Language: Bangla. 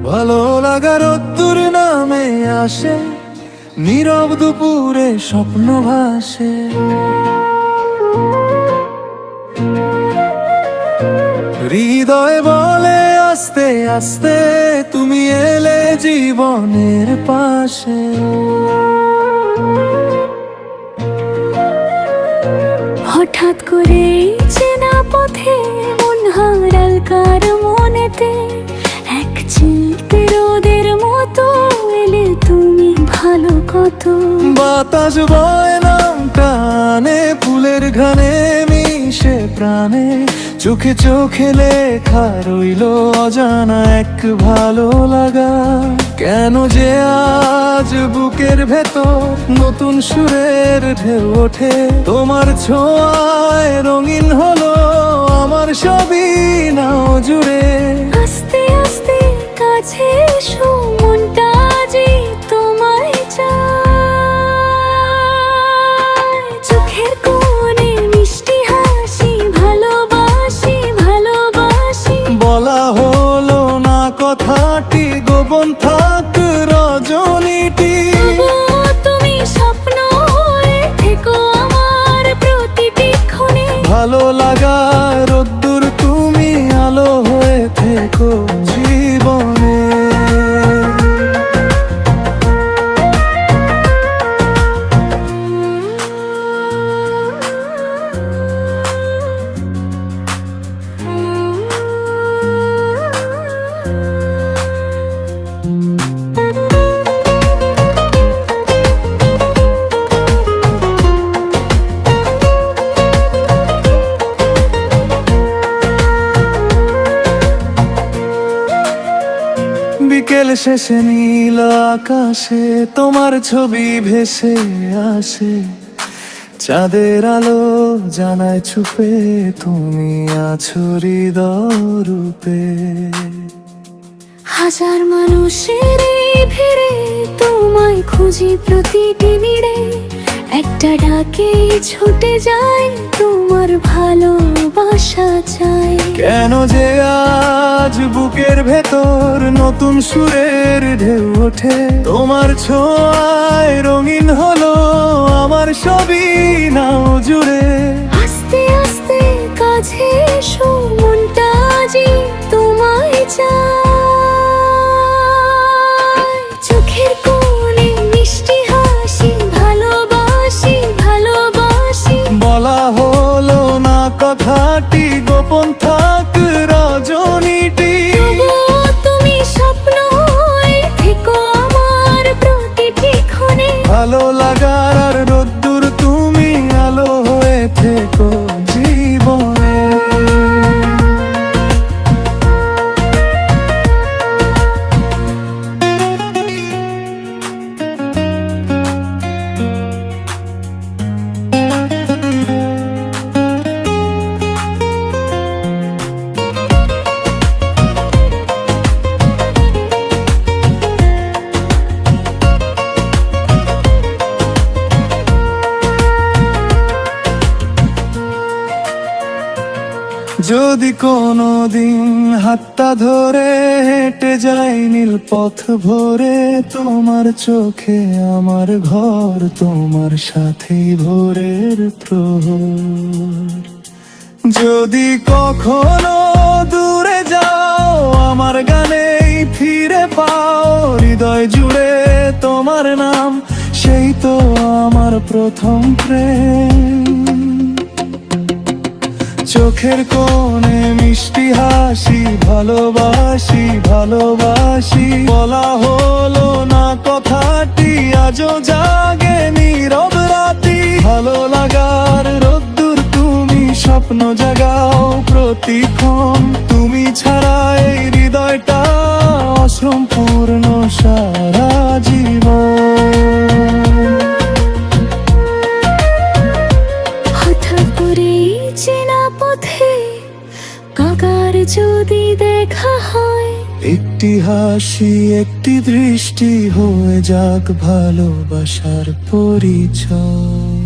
ভালো লাগা রোদ্দুর নামে আসে, নীরব দুপুরে স্বপ্ন ভাসে। হৃদয় বলে আস্তে আস্তে, তুমি এলে জীবনের পাশে। হঠাৎ করে চেনা পথে মন হারাল কার মনেতে, এক চিলতে রোদের মতো এলে তুমি ভালো কত। বাতাস বয় নাম টানে, ফুলের ঘানে মিশে প্রাণে, চোখে চোখে লেখা রইল অজানা এক ভালো লাগা। কেন যে আজ বুকের ভেতর নতুন সুরের ঢেউ ওঠে, তোমার ছোঁয়ায় রঙিন হলো আমার সবই নাও জুড়ে। আস্তে আস্তে কাছে এসো, মনটা যে তোমায় চায়। চোখের কোণে মিষ্টি হাসি, ভালোবাসি ভালোবাসি। বলা হলো না কথাটি, গোপন থাক রজনীটি। তবুও তুমি স্বপ্ন হয়ে থেকো আমার প্রতিটি ক্ষণে। ভালো লাগা রোদ্দুর, তুমি আলো হয়ে থেকো জীবনে। বিকেল শেষে নীল আকাশে তোমার ছবি ভেসে আসে, চাঁদের আলো জানায় ছুপে তুমি আছো হৃদয় রূপে। হাজার মানুষের এই ভিড়ে তোমায় খুঁজি প্রতিটি নিড়ে, একটা ডাকে ছুটে যায় তোমার ভালোবাসা চাই। কেন যে আজ বুকের ভেতর নতুন সুরের ঢেউ ওঠে, তোমার ছোঁয়ায় রঙিন হলো আমার সবই নাও জুড়ে। আস্তে আস্তে কাছে এসো, মনটা যে তোমায় চায়। চোখের কোণে মিষ্টি হাসি, ভালোবাসি ভালোবাসি। বলা হলো না কথাটি, গোপন থাক রজনীটি। তবুও তুমি স্বপ্ন হয়ে থেকো আমার প্রতিটি ক্ষণে। ভালো লাগার আর রোদ্দুর, তুমি আলো হয়ে থেকো জীবনে। যদি কোনোদিন হাতটা ধরে হেঁটে যাই নীল পথ ভরে, তোমার চোখে আমার ঘর, তোমার সাথেই ভোরের প্রহর। যদি কখনো দূরে যাও আমার গানেই ফিরে পাও, হৃদয় জুড়ে তোমার নাম, সেই তো আমার প্রথম প্রেম। চোখের কোণে মিষ্টি হাসি, ভালোবাসি ভালোবাসি। বলা হলো না কথাটি, আজও জাগে নীরব রাতি। ভালো লাগার রোদ্দুর, তুমি স্বপ্ন জাগাও প্রতিক্ষণ। তুমি ছাড়া এই হৃদয়টা অসম্পূর্ণ সারা জীবন। হঠাৎ করে চেনা পথে কাকার যদি দেখা হয়, একটু একটি হাসি একটি দৃষ্টি হয়ে যাক ভালোবাসার পরিচয়।